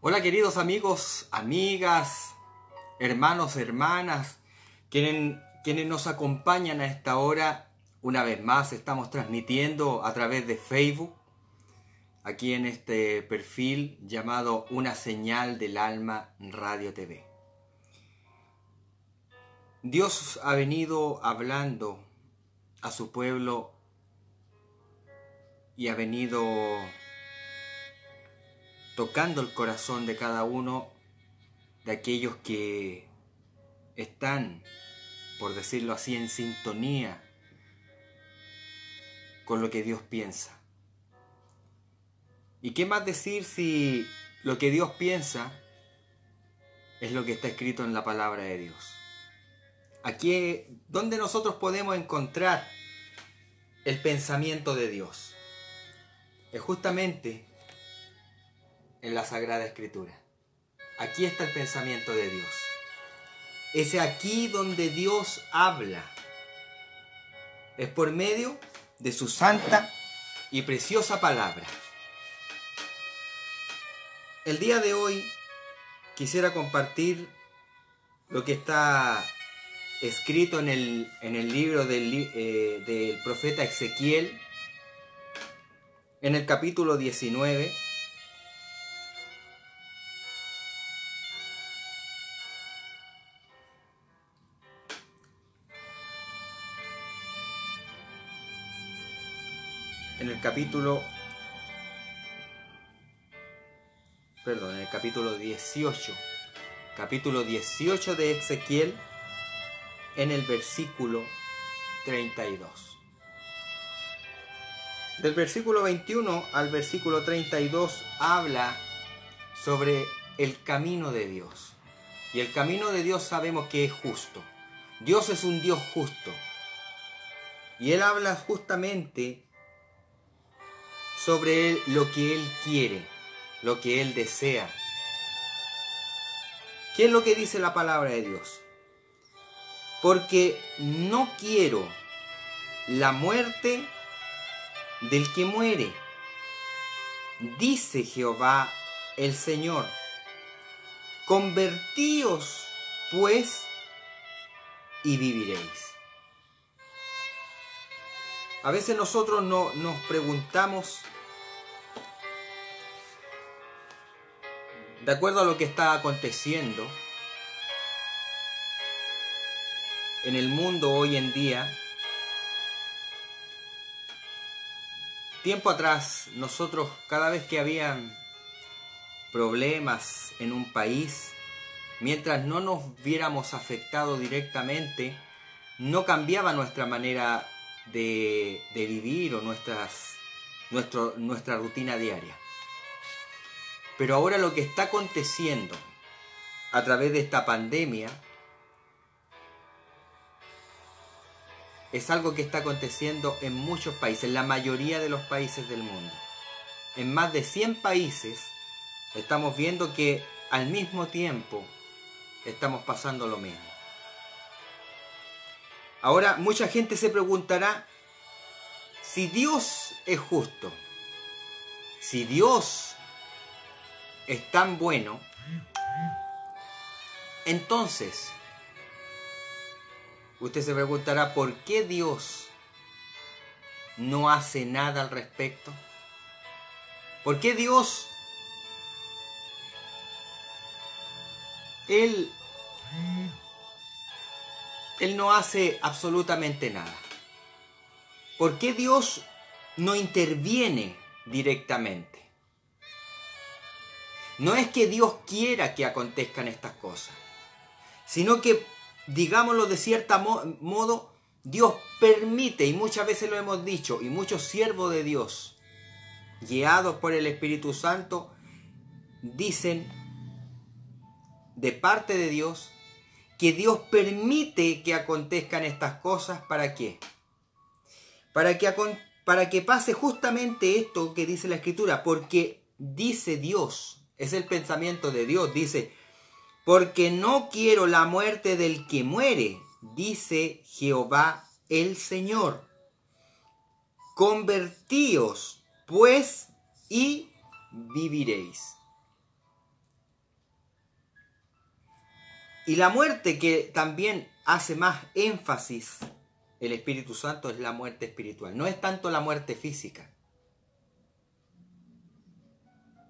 Hola queridos amigos, amigas, hermanos, hermanas, quienes nos acompañan a esta hora. Una vez más estamos transmitiendo a través de Facebook, aquí en este perfil llamado Una Señal del Alma Radio TV. Dios ha venido hablando a su pueblo y ha venido tocando el corazón de cada uno de aquellos que están, por decirlo así, en sintonía con lo que Dios piensa. ¿Y qué más decir si lo que Dios piensa es lo que está escrito en la palabra de Dios? Aquí, ¿dónde nosotros podemos encontrar el pensamiento de Dios? Es justamente en la Sagrada Escritura. Aquí está el pensamiento de Dios. Es aquí donde Dios habla. Es por medio de su santa y preciosa palabra. El día de hoy quisiera compartir lo que está escrito en el libro del profeta Ezequiel, en el capítulo 19. En el capítulo 18. Capítulo 18 de Ezequiel, en el versículo 32. Del versículo 21 al versículo 32 habla sobre el camino de Dios. Y el camino de Dios sabemos que es justo. Dios es un Dios justo. Y Él habla justamente sobre lo que Él quiere, lo que Él desea. ¿Qué es lo que dice la palabra de Dios? Porque no quiero la muerte del que muere, dice Jehová el Señor. Convertíos, pues, y viviréis. A veces nosotros nos preguntamos, de acuerdo a lo que está aconteciendo en el mundo hoy en día. Tiempo atrás, nosotros, cada vez que habían problemas en un país, mientras no nos viéramos afectados directamente, no cambiaba nuestra manera de vivir o nuestra rutina diaria. Pero ahora lo que está aconteciendo a través de esta pandemia es algo que está aconteciendo en muchos países, en la mayoría de los países del mundo. En más de 100 países estamos viendo que al mismo tiempo estamos pasando lo mismo. Ahora mucha gente se preguntará, si Dios es justo, si Dios es tan bueno, entonces usted se preguntará, ¿por qué Dios no hace nada al respecto? ¿Por qué Dios, Él no hace absolutamente nada? ¿Por qué Dios no interviene directamente? No es que Dios quiera que acontezcan estas cosas, sino que, digámoslo de cierto modo, Dios permite, y muchas veces lo hemos dicho, y muchos siervos de Dios, guiados por el Espíritu Santo, dicen de parte de Dios que Dios permite que acontezcan estas cosas. ¿Para qué? Para que pase justamente esto que dice la Escritura, porque dice Dios, es el pensamiento de Dios, dice: porque no quiero la muerte del que muere, dice Jehová el Señor. Convertíos, pues, y viviréis. Y la muerte que también hace más énfasis el Espíritu Santo es la muerte espiritual. No es tanto la muerte física.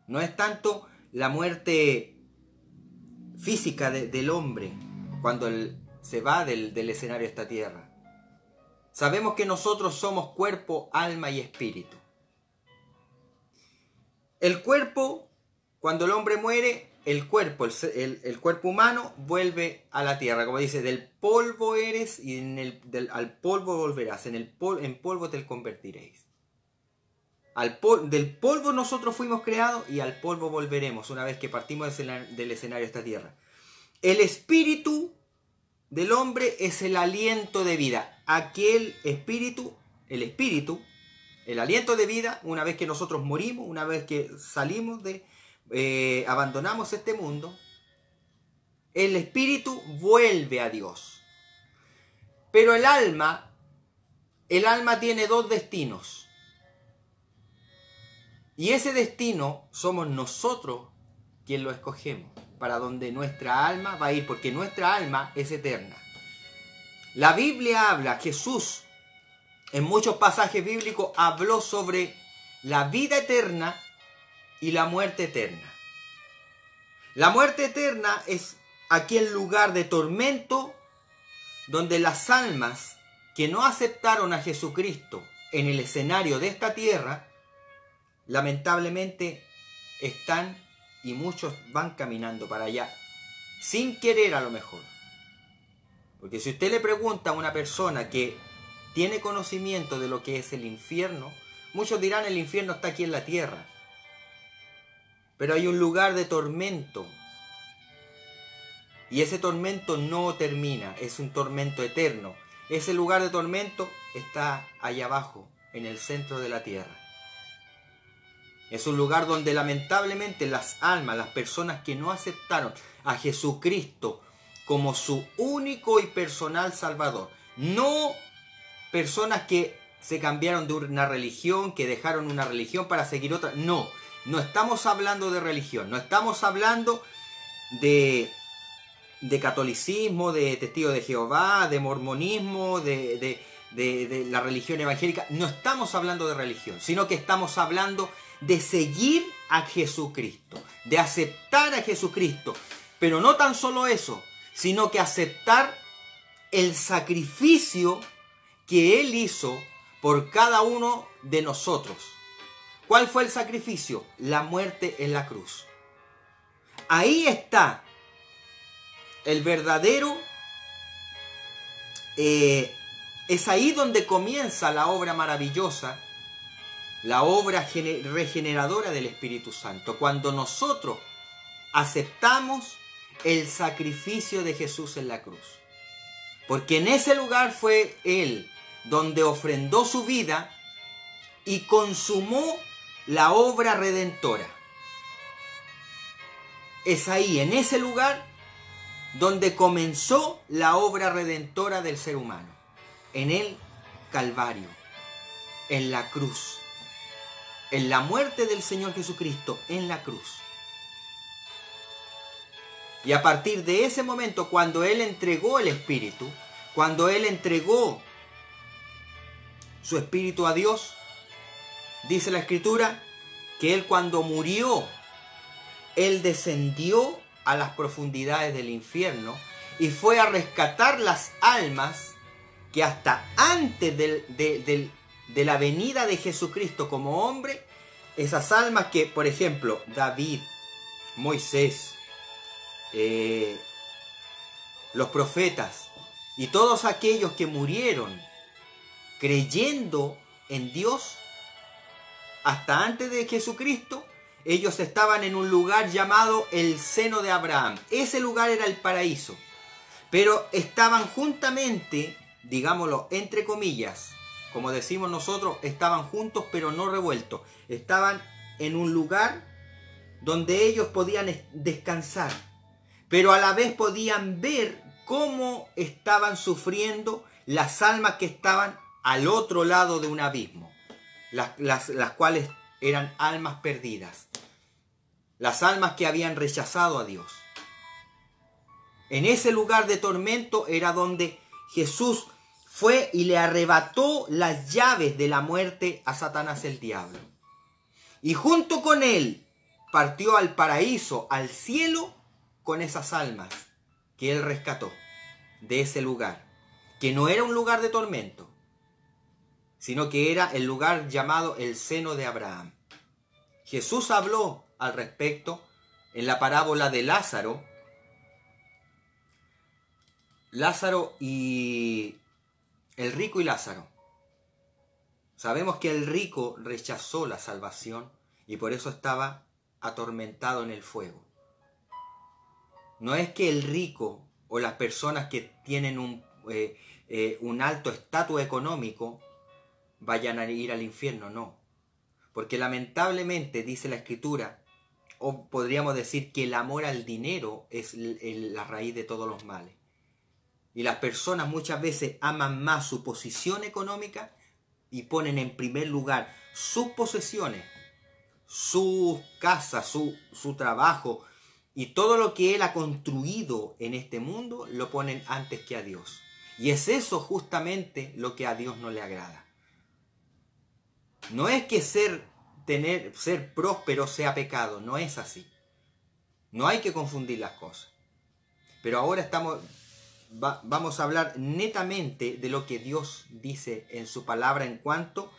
No es tanto la muerte física del hombre cuando él se va del escenario de esta tierra. Sabemos que nosotros somos cuerpo, alma y espíritu. El cuerpo, cuando el hombre muere, el cuerpo humano vuelve a la tierra. Como dice, del polvo eres y al polvo volverás. En polvo te convertiréis. Del polvo nosotros fuimos creados y al polvo volveremos una vez que partimos del escenario de esta tierra. El espíritu del hombre es el aliento de vida. Aquel espíritu, el aliento de vida, una vez que nosotros morimos, una vez que salimos abandonamos este mundo, el espíritu vuelve a Dios. Pero el alma tiene dos destinos. Y ese destino somos nosotros quien lo escogemos, para donde nuestra alma va a ir, porque nuestra alma es eterna. La Biblia habla, Jesús en muchos pasajes bíblicos habló sobre la vida eterna y la muerte eterna. La muerte eterna es aquel lugar de tormento donde las almas que no aceptaron a Jesucristo en el escenario de esta tierra, lamentablemente están y muchos van caminando para allá, sin querer a lo mejor. Porque si usted le pregunta a una persona que tiene conocimiento de lo que es el infierno, muchos dirán el infierno está aquí en la tierra. Pero hay un lugar de tormento. Y ese tormento no termina, es un tormento eterno. Ese lugar de tormento está allá abajo, en el centro de la tierra. Es un lugar donde lamentablemente las almas, las personas que no aceptaron a Jesucristo como su único y personal Salvador, no personas que se cambiaron de una religión, que dejaron una religión para seguir otra, no estamos hablando de religión, no estamos hablando de catolicismo, de testigos de Jehová, de mormonismo, de la religión evangélica. No estamos hablando de religión, sino que estamos hablando de seguir a Jesucristo, de aceptar a Jesucristo. Pero no tan solo eso, sino que aceptar el sacrificio que Él hizo por cada uno de nosotros. ¿Cuál fue el sacrificio? La muerte en la cruz. Ahí está el verdadero, es ahí donde comienza la obra maravillosa, la obra regeneradora del Espíritu Santo, cuando nosotros aceptamos el sacrificio de Jesús en la cruz. Porque en ese lugar fue Él donde ofrendó su vida y consumó la obra redentora. Es ahí, en ese lugar, donde comenzó la obra redentora del ser humano, en el Calvario, en la cruz, en la muerte del Señor Jesucristo, en la cruz. Y a partir de ese momento, cuando Él entregó el Espíritu, cuando Él entregó su Espíritu a Dios, dice la Escritura que Él cuando murió, Él descendió a las profundidades del infierno y fue a rescatar las almas que hasta antes de la venida de Jesucristo como hombre, esas almas que, por ejemplo, David, Moisés, los profetas y todos aquellos que murieron creyendo en Dios, hasta antes de Jesucristo, ellos estaban en un lugar llamado el seno de Abraham. Ese lugar era el paraíso. Pero estaban juntamente, digámoslo entre comillas, como decimos nosotros, estaban juntos pero no revueltos. Estaban en un lugar donde ellos podían descansar, pero a la vez podían ver cómo estaban sufriendo las almas que estaban al otro lado de un abismo, las cuales eran almas perdidas, las almas que habían rechazado a Dios. En ese lugar de tormento era donde Jesús fue y le arrebató las llaves de la muerte a Satanás el diablo. Y junto con él partió al paraíso, al cielo, con esas almas que él rescató de ese lugar, que no era un lugar de tormento, sino que era el lugar llamado el seno de Abraham. Jesús habló al respecto en la parábola de Lázaro y el rico y Lázaro. Sabemos que el rico rechazó la salvación y por eso estaba atormentado en el fuego. No es que el rico o las personas que tienen un alto estatus económico vayan a ir al infierno, no. Porque lamentablemente dice la Escritura, o podríamos decir que el amor al dinero es la raíz de todos los males. Y las personas muchas veces aman más su posición económica y ponen en primer lugar sus posesiones, sus casas, su trabajo y todo lo que él ha construido en este mundo lo ponen antes que a Dios. Y es eso justamente lo que a Dios no le agrada. No es que ser próspero sea pecado, no es así. No hay que confundir las cosas. Pero ahora vamos a hablar netamente de lo que Dios dice en su palabra en cuanto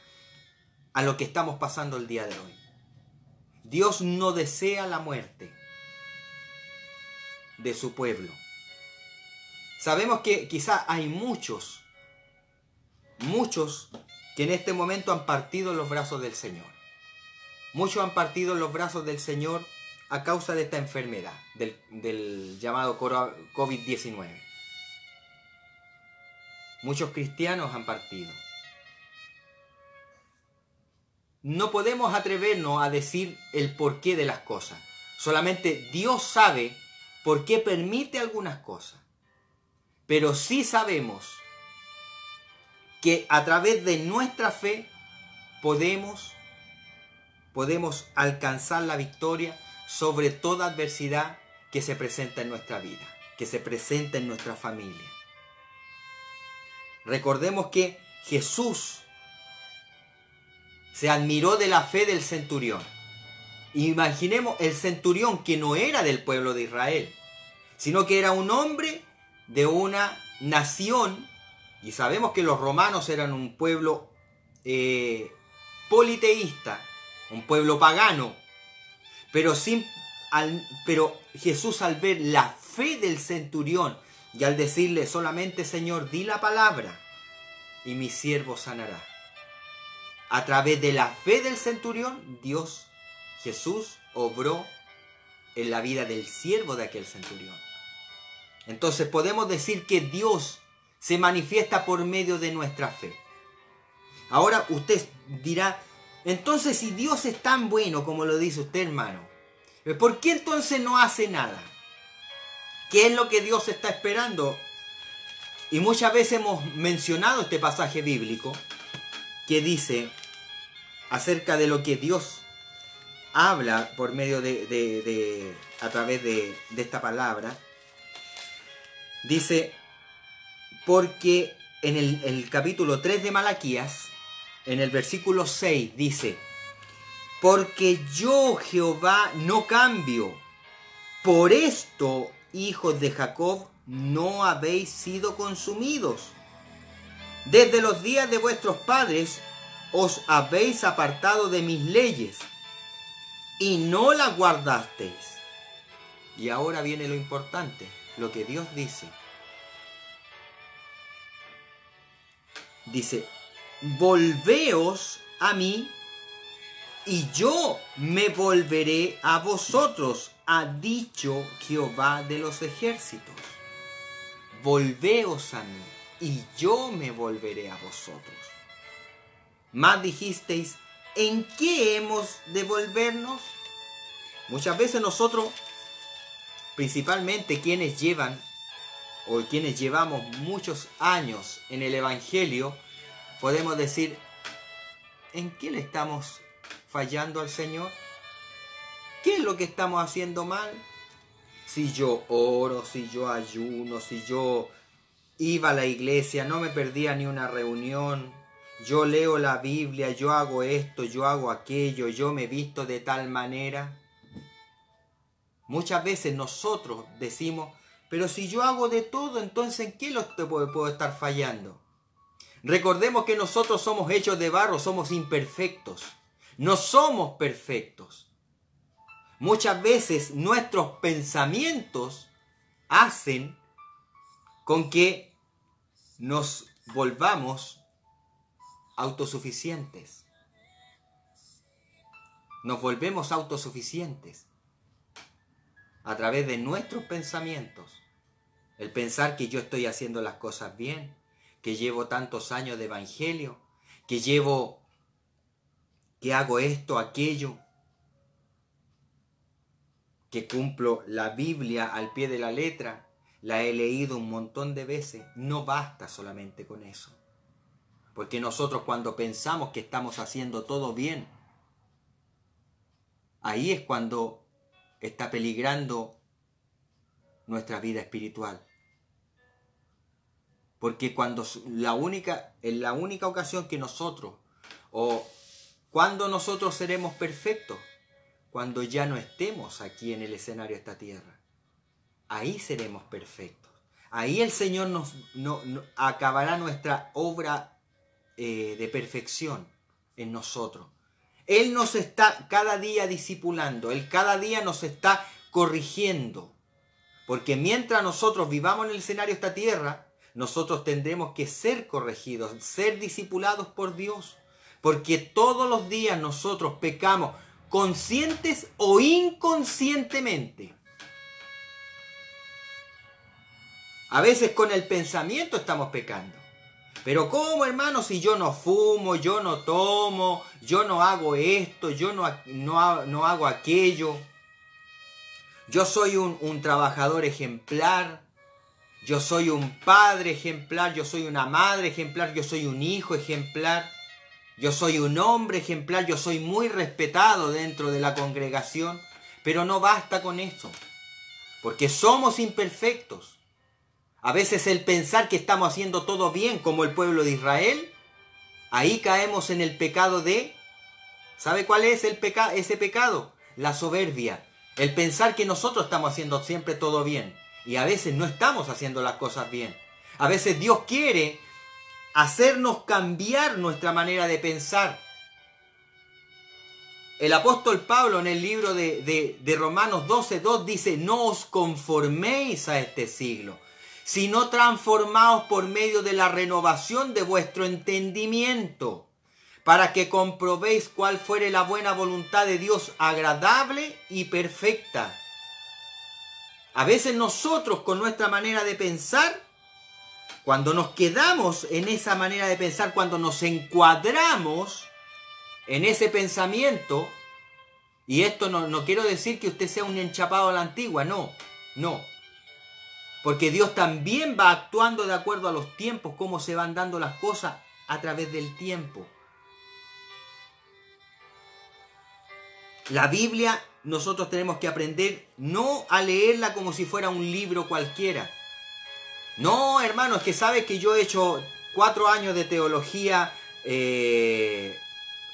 a lo que estamos pasando el día de hoy. Dios no desea la muerte de su pueblo. Sabemos que quizá hay muchos que en este momento han partido en los brazos del Señor. Muchos han partido en los brazos del Señor a causa de esta enfermedad, del llamado COVID-19. Muchos cristianos han partido. No podemos atrevernos a decir el porqué de las cosas. Solamente Dios sabe por qué permite algunas cosas. Pero sí sabemos que a través de nuestra fe podemos alcanzar la victoria sobre toda adversidad que se presenta en nuestra vida, que se presenta en nuestra familia. Recordemos que Jesús se admiró de la fe del centurión. Imaginemos el centurión que no era del pueblo de Israel, sino que era un hombre de una nación, y sabemos que los romanos eran un pueblo politeísta, un pueblo pagano, pero Jesús, al ver la fe del centurión y al decirle solamente: Señor, di la palabra y mi siervo sanará. A través de la fe del centurión, Jesús obró en la vida del siervo de aquel centurión. Entonces podemos decir que Dios se manifiesta por medio de nuestra fe. Ahora usted dirá: entonces, si Dios es tan bueno como lo dice usted, hermano, ¿por qué entonces no hace nada? ¿Qué es lo que Dios está esperando? Y muchas veces hemos mencionado este pasaje bíblico que dice acerca de lo que Dios habla por medio a través de esta palabra. Dice, porque en el capítulo 3 de Malaquías, en el versículo 6, dice: porque yo, Jehová, no cambio. Por esto, hijos de Jacob, no habéis sido consumidos. Desde los días de vuestros padres os habéis apartado de mis leyes y no las guardasteis. Y ahora viene lo importante, lo que Dios dice. Dice: volveos a mí y yo me volveré a vosotros, ha dicho Jehová de los ejércitos. Volveos a mí y yo me volveré a vosotros. Más dijisteis: ¿en qué hemos de volvernos? Muchas veces nosotros, principalmente quienes llevamos muchos años en el Evangelio, podemos decir: ¿en qué le estamos fallando al Señor? ¿Qué es lo que estamos haciendo mal? si yo oro, si yo ayuno, si yo iba a la iglesia, no me perdía ni una reunión, yo leo la Biblia, yo hago esto, yo hago aquello, yo me visto de tal manera. Muchas veces nosotros decimos, pero si yo hago de todo, entonces ¿en qué puedo estar fallando? Recordemos que nosotros somos hechos de barro, somos imperfectos, no somos perfectos. Muchas veces nuestros pensamientos hacen con que nos volvamos autosuficientes. Nos volvemos autosuficientes a través de nuestros pensamientos. El pensar que yo estoy haciendo las cosas bien, que llevo tantos años de evangelio, que hago esto, aquello, que cumplo la Biblia al pie de la letra, la he leído un montón de veces. No basta solamente con eso. Porque nosotros cuando pensamos que estamos haciendo todo bien, ahí es cuando está peligrando nuestra vida espiritual. Porque en la única ocasión que nosotros, o cuando nosotros seremos perfectos, cuando ya no estemos aquí en el escenario de esta tierra, ahí seremos perfectos. Ahí el Señor acabará nuestra obra de perfección en nosotros. Él nos está cada día discipulando, Él cada día nos está corrigiendo. Porque mientras nosotros vivamos en el escenario de esta tierra, nosotros tendremos que ser corregidos, ser discipulados por Dios. Porque todos los días nosotros pecamos, conscientes o inconscientemente. A veces con el pensamiento estamos pecando. Pero ¿cómo, hermano? Si yo no fumo, yo no tomo, yo no hago esto, yo no hago aquello. Yo soy un trabajador ejemplar. Yo soy un padre ejemplar, yo soy una madre ejemplar, yo soy un hijo ejemplar, yo soy un hombre ejemplar, yo soy muy respetado dentro de la congregación, pero no basta con eso, porque somos imperfectos. A veces el pensar que estamos haciendo todo bien, como el pueblo de Israel, ahí caemos en el pecado de... ¿Sabe cuál es ese pecado? La soberbia, el pensar que nosotros estamos haciendo siempre todo bien. Y a veces no estamos haciendo las cosas bien. A veces Dios quiere hacernos cambiar nuestra manera de pensar. El apóstol Pablo en el libro de Romanos 12:2 dice: no os conforméis a este siglo, sino transformaos por medio de la renovación de vuestro entendimiento, para que comprobéis cuál fuere la buena voluntad de Dios, agradable y perfecta. A veces nosotros con nuestra manera de pensar, cuando nos quedamos en esa manera de pensar, cuando nos encuadramos en ese pensamiento, y esto no quiero decir que usted sea un enchapado a la antigua, no. Porque Dios también va actuando de acuerdo a los tiempos, cómo se van dando las cosas a través del tiempo. La Biblia nosotros tenemos que aprender no a leerla como si fuera un libro cualquiera. No, hermano, es que sabes que yo he hecho 4 años de teología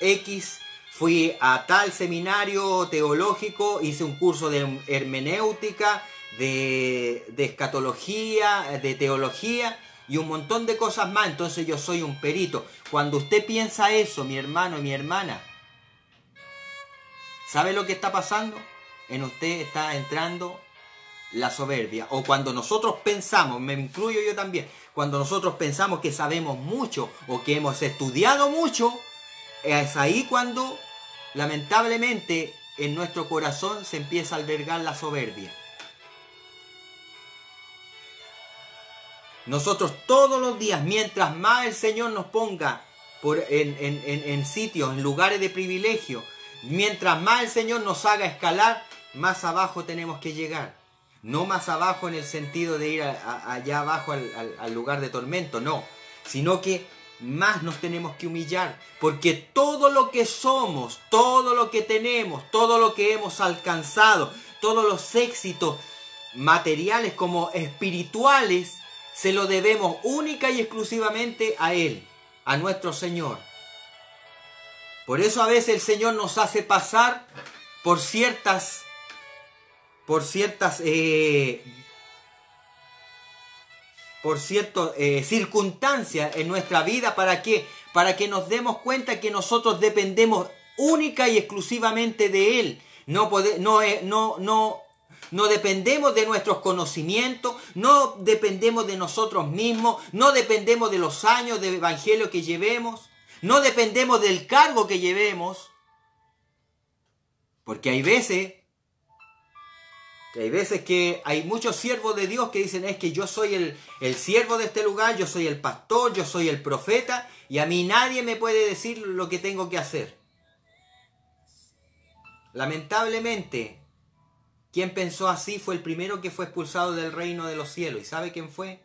X, fui a tal seminario teológico, hice un curso de hermenéutica, de escatología, de teología y un montón de cosas más, entonces yo soy un perito. Cuando usted piensa eso, mi hermano y mi hermana, ¿sabe lo que está pasando? En usted está entrando la soberbia. O cuando nosotros pensamos, me incluyo yo también, cuando nosotros pensamos que sabemos mucho o que hemos estudiado mucho, es ahí cuando lamentablemente en nuestro corazón se empieza a albergar la soberbia. Nosotros todos los días, mientras más el Señor nos ponga en sitios, en lugares de privilegio, mientras más el Señor nos haga escalar, más abajo tenemos que llegar. No más abajo en el sentido de ir allá abajo al lugar de tormento, no. Sino que más nos tenemos que humillar. Porque todo lo que somos, todo lo que tenemos, todo lo que hemos alcanzado, todos los éxitos, materiales como espirituales, se lo debemos única y exclusivamente a Él, a nuestro Señor. Por eso a veces el Señor nos hace pasar por ciertas circunstancias en nuestra vida. ¿Para qué? Para que nos demos cuenta que nosotros dependemos única y exclusivamente de Él. No dependemos de nuestros conocimientos, no dependemos de nosotros mismos, no dependemos de los años de evangelio que llevemos, no dependemos del cargo que llevemos. Porque hay veces que hay muchos siervos de Dios que dicen, es que yo soy el siervo de este lugar, yo soy el pastor, yo soy el profeta, y a mí nadie me puede decir lo que tengo que hacer. Lamentablemente, quien pensó así fue el primero que fue expulsado del reino de los cielos. ¿Y sabe quién fue?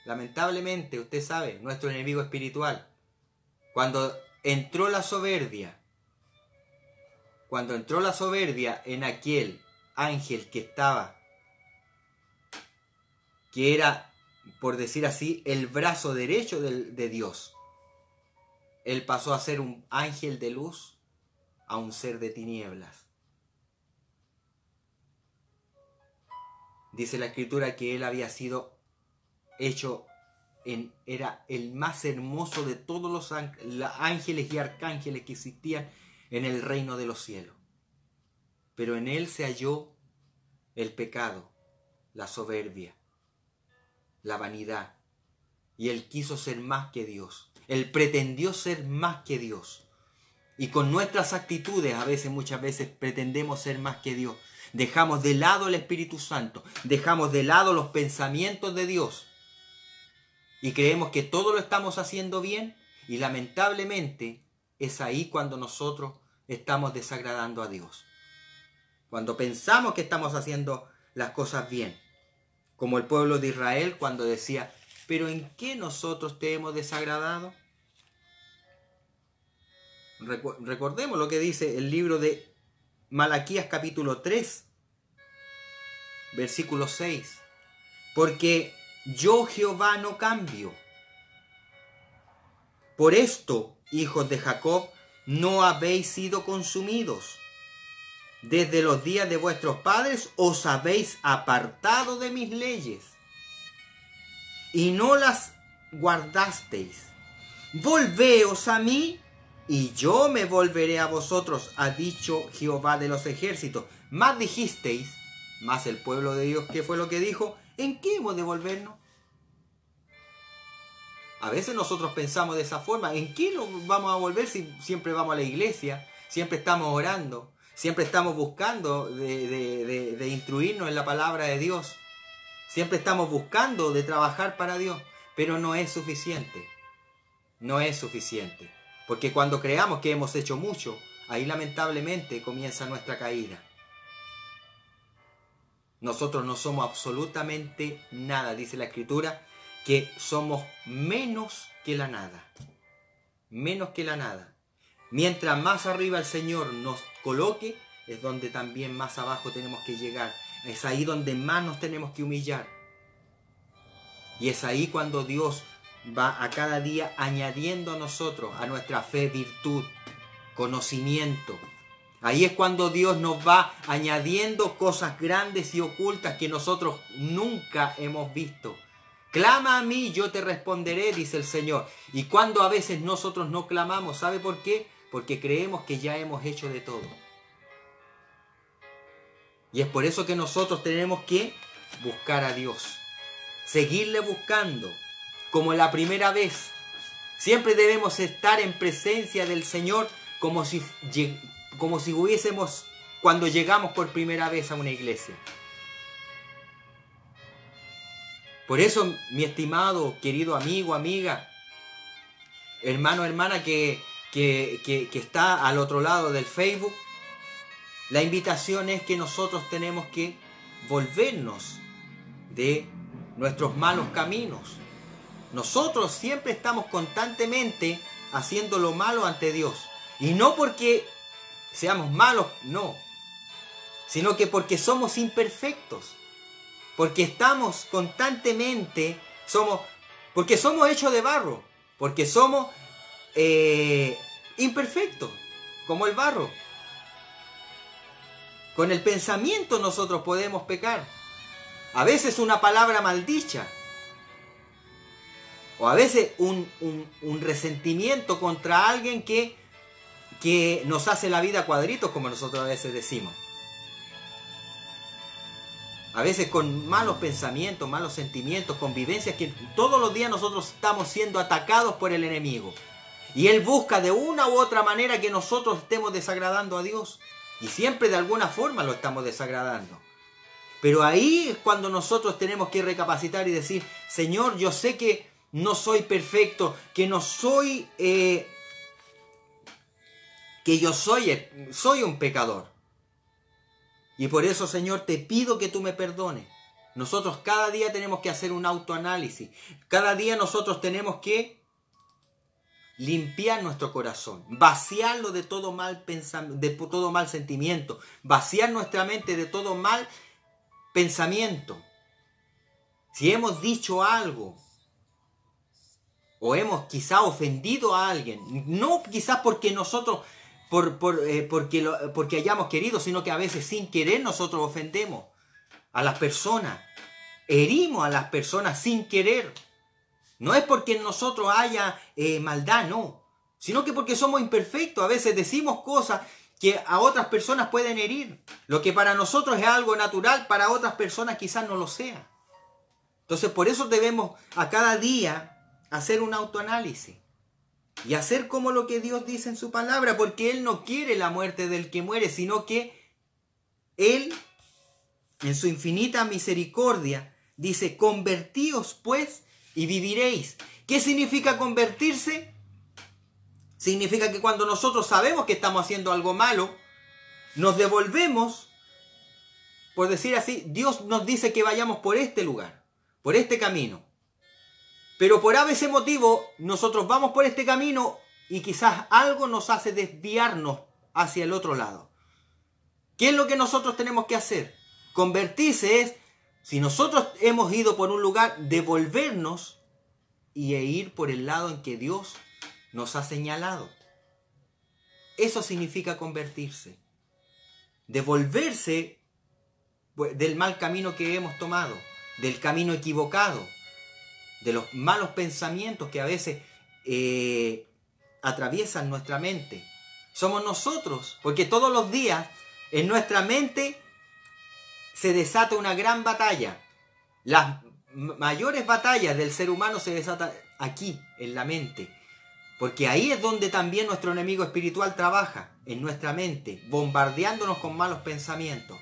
Lamentablemente, usted sabe, nuestro enemigo espiritual. Cuando entró la soberbia en aquel ángel que era, por decir así, el brazo derecho de Dios, él pasó a ser un ángel de luz a un ser de tinieblas. Dice la Escritura que él había sido hecho, era el más hermoso de todos los ángeles y arcángeles que existían en el reino de los cielos. Pero en él se halló el pecado, la soberbia, la vanidad. Y él quiso ser más que Dios. Él pretendió ser más que Dios. Y con nuestras actitudes, muchas veces pretendemos ser más que Dios. Dejamos de lado el Espíritu Santo. Dejamos de lado los pensamientos de Dios. Y creemos que todo lo estamos haciendo bien. Y lamentablemente es ahí cuando nosotros estamos desagradando a Dios. Cuando pensamos que estamos haciendo las cosas bien. Como el pueblo de Israel cuando decía, ¿pero en qué nosotros te hemos desagradado? Recordemos lo que dice el libro de Malaquías capítulo 3, versículo 6. Porque yo Jehová no cambio. Por esto, hijos de Jacob, no habéis sido consumidos. Desde los días de vuestros padres os habéis apartado de mis leyes y no las guardasteis. Volveos a mí y yo me volveré a vosotros, ha dicho Jehová de los ejércitos. Más dijisteis, más el pueblo de Dios, ¿qué fue lo que dijo? ¿En qué hemos de volvernos? A veces nosotros pensamos de esa forma. ¿En qué nos vamos a volver si siempre vamos a la iglesia? Siempre estamos orando. Siempre estamos buscando de instruirnos en la palabra de Dios. Siempre estamos buscando de trabajar para Dios. Pero no es suficiente. No es suficiente. Porque cuando creamos que hemos hecho mucho, ahí lamentablemente comienza nuestra caída. Nosotros no somos absolutamente nada. Dice la Escritura que somos menos que la nada. Menos que la nada. Mientras más arriba el Señor nos coloque, es donde también más abajo tenemos que llegar. Es ahí donde más nos tenemos que humillar. Y es ahí cuando Dios va a cada día añadiendo a nosotros, a nuestra fe, virtud, conocimiento. Ahí es cuando Dios nos va añadiendo cosas grandes y ocultas que nosotros nunca hemos visto. Clama a mí, yo te responderé, dice el Señor. Y cuando a veces nosotros no clamamos, ¿sabe por qué? Porque creemos que ya hemos hecho de todo. Y es por eso que nosotros tenemos que buscar a Dios. Seguirle buscando. Como la primera vez. Siempre debemos estar en presencia del Señor como si hubiésemos cuando llegamos por primera vez a una iglesia. Por eso, mi estimado, querido amigo, amiga, hermano, hermana que está al otro lado del Facebook, la invitación es que nosotros tenemos que volvernos de nuestros malos caminos. Nosotros siempre estamos constantemente haciendo lo malo ante Dios. Y no porque seamos malos, no. Sino que porque somos imperfectos. Porque estamos constantemente, porque somos hechos de barro, porque somos imperfectos, como el barro. Con el pensamiento nosotros podemos pecar. A veces una palabra maldicha. O a veces un resentimiento contra alguien que nos hace la vida cuadritos, como nosotros a veces decimos. A veces con malos pensamientos, malos sentimientos, convivencias que todos los días nosotros estamos siendo atacados por el enemigo. Y él busca de una u otra manera que nosotros estemos desagradando a Dios. Y siempre de alguna forma lo estamos desagradando. Pero ahí es cuando nosotros tenemos que recapacitar y decir, Señor, yo sé que no soy perfecto, que no soy, que yo soy un pecador. Y por eso, Señor, te pido que tú me perdones. Nosotros cada día tenemos que hacer un autoanálisis. Cada día nosotros tenemos que limpiar nuestro corazón, vaciarlo de todo mal pensamiento, de todo mal sentimiento, vaciar nuestra mente de todo mal pensamiento. Si hemos dicho algo o hemos quizá ofendido a alguien, no quizás porque nosotros porque hayamos querido, sino que a veces sin querer nosotros ofendemos a las personas, herimos a las personas sin querer. No es porque en nosotros haya maldad, no, sino que porque somos imperfectos. A veces decimos cosas que a otras personas pueden herir. Lo que para nosotros es algo natural, para otras personas quizás no lo sea. Entonces por eso debemos a cada día hacer un autoanálisis. Y hacer como lo que Dios dice en su palabra, porque Él no quiere la muerte del que muere, sino que Él, en su infinita misericordia, dice, convertíos pues y viviréis. ¿Qué significa convertirse? Significa que cuando nosotros sabemos que estamos haciendo algo malo, nos devolvemos, por decir así, Dios nos dice que vayamos por este lugar, por este camino. Pero por ABC motivo, nosotros vamos por este camino y quizás algo nos hace desviarnos hacia el otro lado. ¿Qué es lo que nosotros tenemos que hacer? Convertirse es, si nosotros hemos ido por un lugar, devolvernos y ir por el lado en que Dios nos ha señalado. Eso significa convertirse. Devolverse del mal camino que hemos tomado, del camino equivocado, de los malos pensamientos que a veces atraviesan nuestra mente. Somos nosotros, porque todos los días en nuestra mente se desata una gran batalla. Las mayores batallas del ser humano se desatan aquí, en la mente. Porque ahí es donde también nuestro enemigo espiritual trabaja, en nuestra mente, bombardeándonos con malos pensamientos.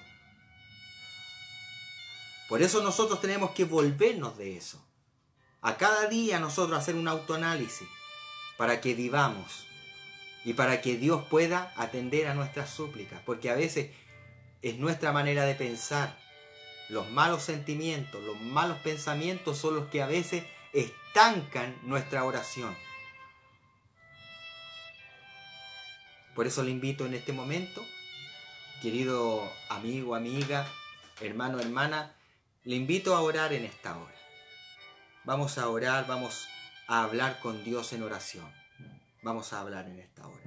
Por eso nosotros tenemos que volvernos de eso. A cada día nosotros hacer un autoanálisis para que vivamos y para que Dios pueda atender a nuestras súplicas. Porque a veces es nuestra manera de pensar. Los malos sentimientos, los malos pensamientos son los que a veces estancan nuestra oración. Por eso le invito en este momento, querido amigo, amiga, hermano, hermana, le invito a orar en esta hora. Vamos a orar, vamos a hablar con Dios en oración. Vamos a hablar en esta hora.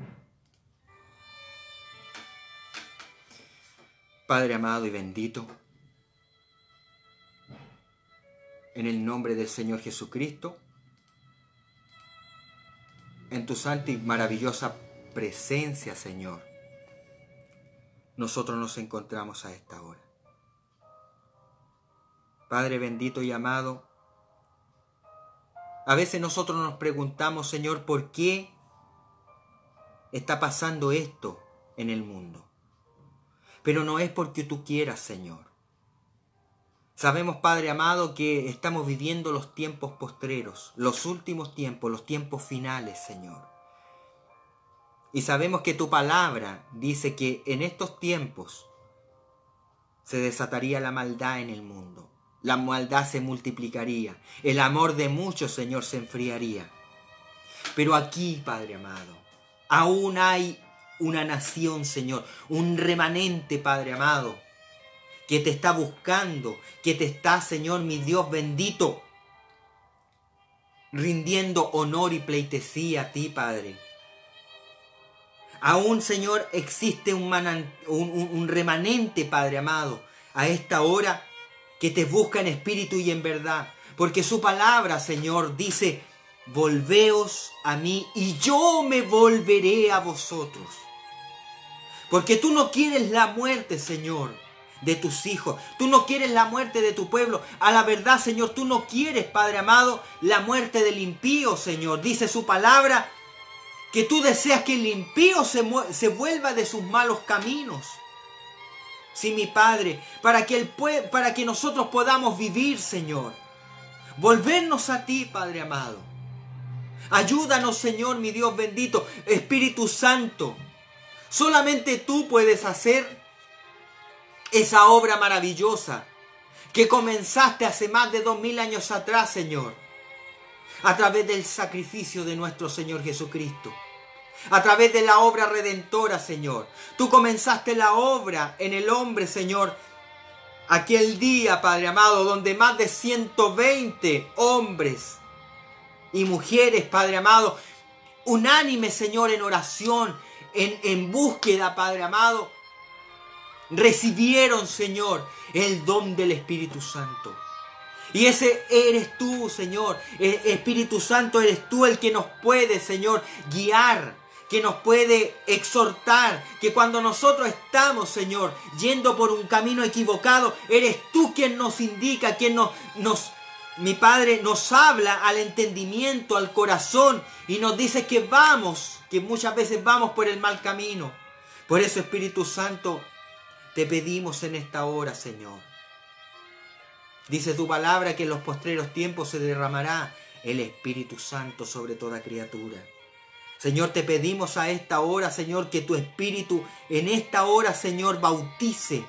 Padre amado y bendito, en el nombre del Señor Jesucristo, en tu santa y maravillosa presencia, Señor, nosotros nos encontramos a esta hora. Padre bendito y amado, a veces nosotros nos preguntamos, Señor, ¿por qué está pasando esto en el mundo? Pero no es porque tú quieras, Señor. Sabemos, Padre amado, que estamos viviendo los tiempos postreros, los últimos tiempos, los tiempos finales, Señor. Y sabemos que tu palabra dice que en estos tiempos se desataría la maldad en el mundo. La maldad se multiplicaría. El amor de muchos, Señor, se enfriaría. Pero aquí, Padre amado, aún hay una nación, Señor, un remanente, Padre amado, que te está buscando, que te está, Señor, mi Dios bendito, rindiendo honor y pleitesía a ti, Padre. Aún, Señor, existe un remanente, Padre amado, a esta hora que te busca en espíritu y en verdad. Porque su palabra, Señor, dice, volveos a mí y yo me volveré a vosotros. Porque tú no quieres la muerte, Señor, de tus hijos. Tú no quieres la muerte de tu pueblo. A la verdad, Señor, tú no quieres, Padre amado, la muerte del impío, Señor. Dice su palabra que tú deseas que el impío se vuelva de sus malos caminos. Sí, mi Padre, para que nosotros podamos vivir, Señor. Volvernos a ti, Padre amado. Ayúdanos, Señor, mi Dios bendito, Espíritu Santo. Solamente tú puedes hacer esa obra maravillosa que comenzaste hace más de 2000 años atrás, Señor. A través del sacrificio de nuestro Señor Jesucristo. A través de la obra redentora, Señor. Tú comenzaste la obra en el hombre, Señor. Aquel día, Padre amado, donde más de 120 hombres y mujeres, Padre amado, unánimes, Señor, en oración, en búsqueda, Padre amado, recibieron, Señor, el don del Espíritu Santo. Y ese eres tú, Señor. Espíritu Santo, eres tú el que nos puede, Señor, guiar, que nos puede exhortar, que cuando nosotros estamos, Señor, yendo por un camino equivocado, eres tú quien nos indica, quien mi Padre, nos habla al entendimiento, al corazón, y nos dice que muchas veces vamos por el mal camino. Por eso, Espíritu Santo, te pedimos en esta hora, Señor. Dice tu palabra que en los postreros tiempos se derramará el Espíritu Santo sobre toda criatura. Señor, te pedimos a esta hora, Señor, que tu Espíritu en esta hora, Señor, bautice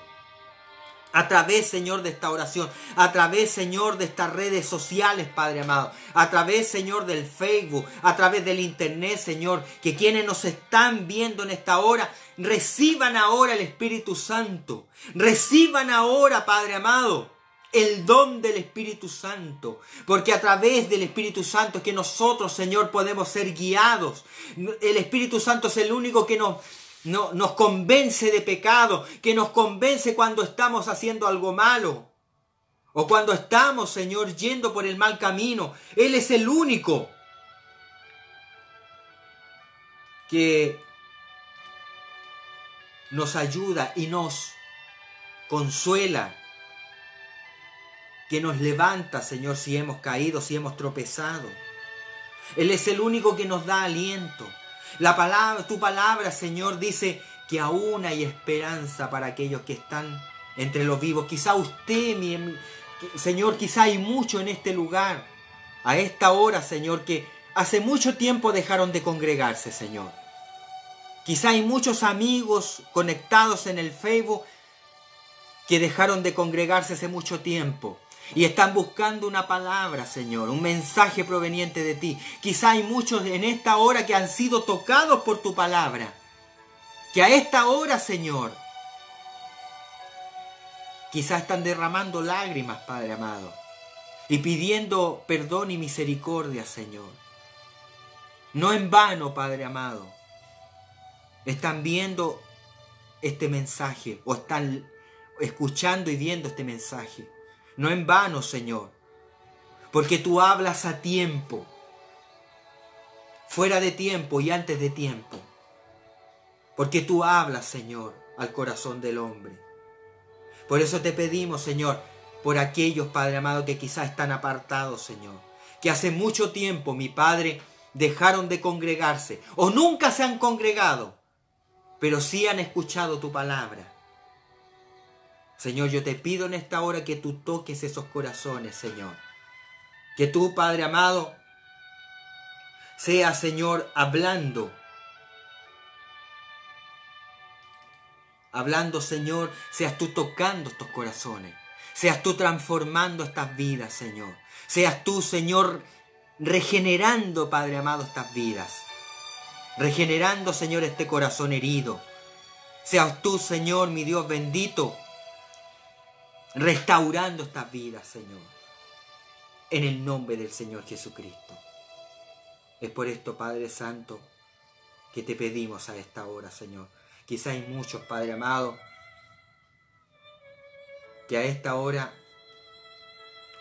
a través, Señor, de esta oración, a través, Señor, de estas redes sociales, Padre amado, a través, Señor, del Facebook, a través del Internet, Señor, que quienes nos están viendo en esta hora, reciban ahora el Espíritu Santo, reciban ahora, Padre amado, el don del Espíritu Santo, porque a través del Espíritu Santo es que nosotros, Señor, podemos ser guiados. El Espíritu Santo es el único que nos convence de pecado, que nos convence cuando estamos haciendo algo malo, o cuando estamos, Señor, yendo por el mal camino. Él es el único que nos ayuda y nos consuela, que nos levanta, Señor, si hemos caído, si hemos tropezado. Él es el único que nos da aliento. Tu palabra, Señor, dice que aún hay esperanza para aquellos que están entre los vivos. Quizá usted, Señor, quizá hay mucho en este lugar, a esta hora, Señor, que hace mucho tiempo dejaron de congregarse, Señor. Quizá hay muchos amigos conectados en el Facebook que dejaron de congregarse hace mucho tiempo. Y están buscando una palabra, Señor, un mensaje proveniente de ti. Quizá hay muchos en esta hora que han sido tocados por tu palabra. Que a esta hora, Señor, quizá están derramando lágrimas, Padre amado, y pidiendo perdón y misericordia, Señor. No en vano, Padre amado, están viendo este mensaje o están escuchando y viendo este mensaje. No en vano, Señor, porque tú hablas a tiempo, fuera de tiempo y antes de tiempo. Porque tú hablas, Señor, al corazón del hombre. Por eso te pedimos, Señor, por aquellos, Padre amado, que quizás están apartados, Señor, que hace mucho tiempo, mi Padre, dejaron de congregarse o nunca se han congregado, pero sí han escuchado tu palabra. Señor, yo te pido en esta hora que tú toques esos corazones, Señor. Que tú, Padre amado, seas, Señor, hablando, Señor, seas tú tocando estos corazones. Seas tú transformando estas vidas, Señor. Seas tú, Señor, regenerando, Padre amado, estas vidas. Regenerando, Señor, este corazón herido. Seas tú, Señor, mi Dios bendito, restaurando estas vidas, Señor, en el nombre del Señor Jesucristo. Es por esto, Padre Santo, que te pedimos a esta hora, Señor. Quizá hay muchos, Padre amado, que a esta hora,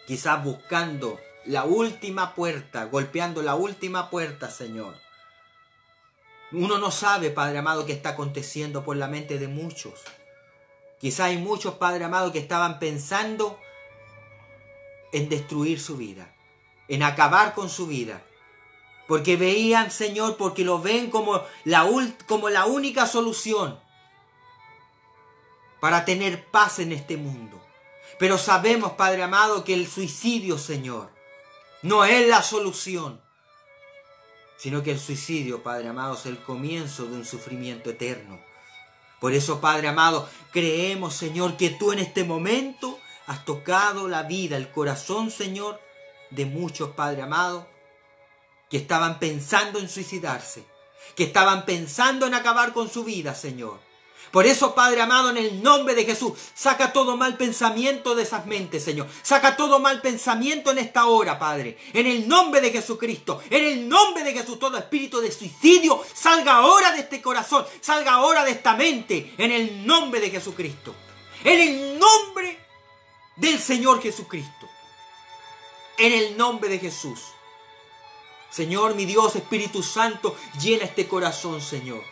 quizás buscando la última puerta, golpeando la última puerta, Señor. Uno no sabe, Padre amado, qué está aconteciendo por la mente de muchos. Quizá hay muchos, Padre amado, que estaban pensando en destruir su vida, en acabar con su vida. Porque veían, Señor, porque lo ven como la única solución para tener paz en este mundo. Pero sabemos, Padre amado, que el suicidio, Señor, no es la solución, sino que el suicidio, Padre amado, es el comienzo de un sufrimiento eterno. Por eso, Padre amado, creemos, Señor, que tú en este momento has tocado la vida, el corazón, Señor, de muchos, Padre amado, que estaban pensando en suicidarse, que estaban pensando en acabar con su vida, Señor. Por eso, Padre amado, en el nombre de Jesús, saca todo mal pensamiento de esas mentes, Señor. Saca todo mal pensamiento en esta hora, Padre. En el nombre de Jesucristo, en el nombre de Jesús, todo espíritu de suicidio salga ahora de este corazón, salga ahora de esta mente, en el nombre de Jesucristo. En el nombre del Señor Jesucristo. En el nombre de Jesús. Señor, mi Dios, Espíritu Santo, llena este corazón, Señor.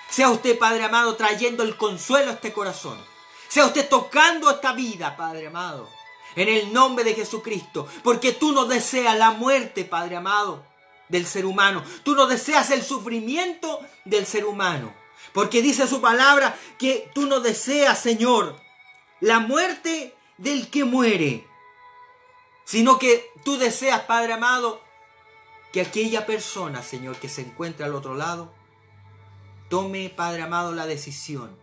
Sea usted, Padre amado, trayendo el consuelo a este corazón. Sea usted tocando esta vida, Padre amado. En el nombre de Jesucristo. Porque tú no deseas la muerte, Padre amado, del ser humano. Tú no deseas el sufrimiento del ser humano. Porque dice su palabra que tú no deseas, Señor, la muerte del que muere. Sino que tú deseas, Padre amado, que aquella persona, Señor, que se encuentra al otro lado, tome, Padre amado, la decisión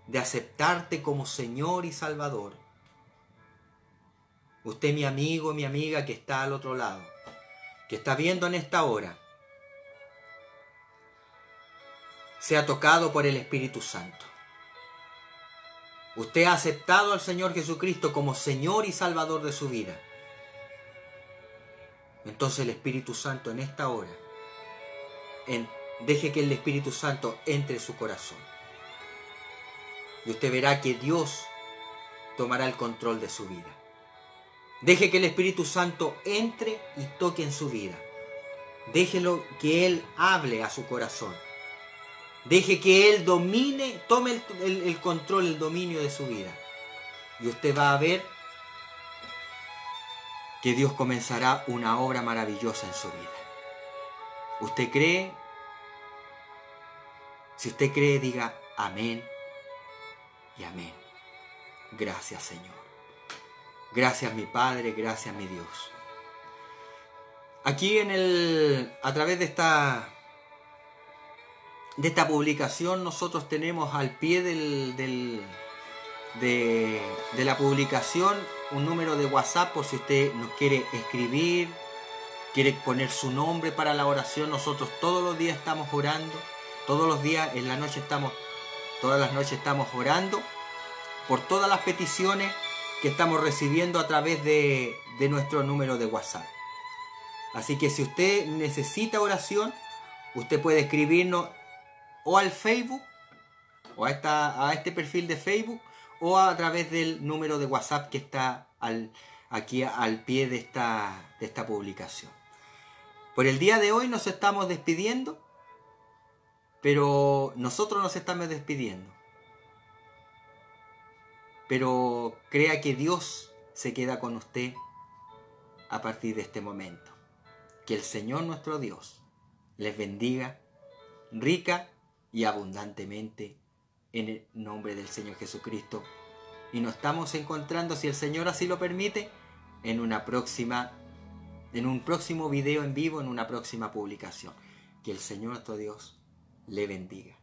de aceptarte como Señor y Salvador. Usted, mi amigo, mi amiga que está al otro lado, que está viendo en esta hora, sea tocado por el Espíritu Santo. Usted ha aceptado al Señor Jesucristo como Señor y Salvador de su vida. Entonces el Espíritu Santo en esta hora, deje que el Espíritu Santo entre en su corazón. Y usted verá que Dios tomará el control de su vida. Deje que el Espíritu Santo entre y toque en su vida. Déjelo que Él hable a su corazón. Deje que Él domine, tome el control, el dominio de su vida. Y usted va a ver que Dios comenzará una obra maravillosa en su vida. ¿Usted cree? Si usted cree, diga amén y amén. Gracias, Señor. Gracias, mi Padre, gracias, mi Dios. Aquí a través de esta publicación nosotros tenemos al pie de la publicación un número de WhatsApp por si usted nos quiere escribir, quiere poner su nombre para la oración. Nosotros todos los días estamos orando, todos los días en la noche todas las noches estamos orando por todas las peticiones que estamos recibiendo a través de nuestro número de WhatsApp. Así que si usted necesita oración, usted puede escribirnos o al Facebook, o a este perfil de Facebook, o a través del número de WhatsApp que está aquí al pie de esta publicación. Por el día de hoy nos estamos despidiendo, pero nosotros nos estamos despidiendo. Pero crea que Dios se queda con usted a partir de este momento. Que el Señor nuestro Dios les bendiga rica y abundantemente en el nombre del Señor Jesucristo. Y nos estamos encontrando, si el Señor así lo permite, en un próximo video en vivo, en una próxima publicación. Que el Señor nuestro Dios le bendiga.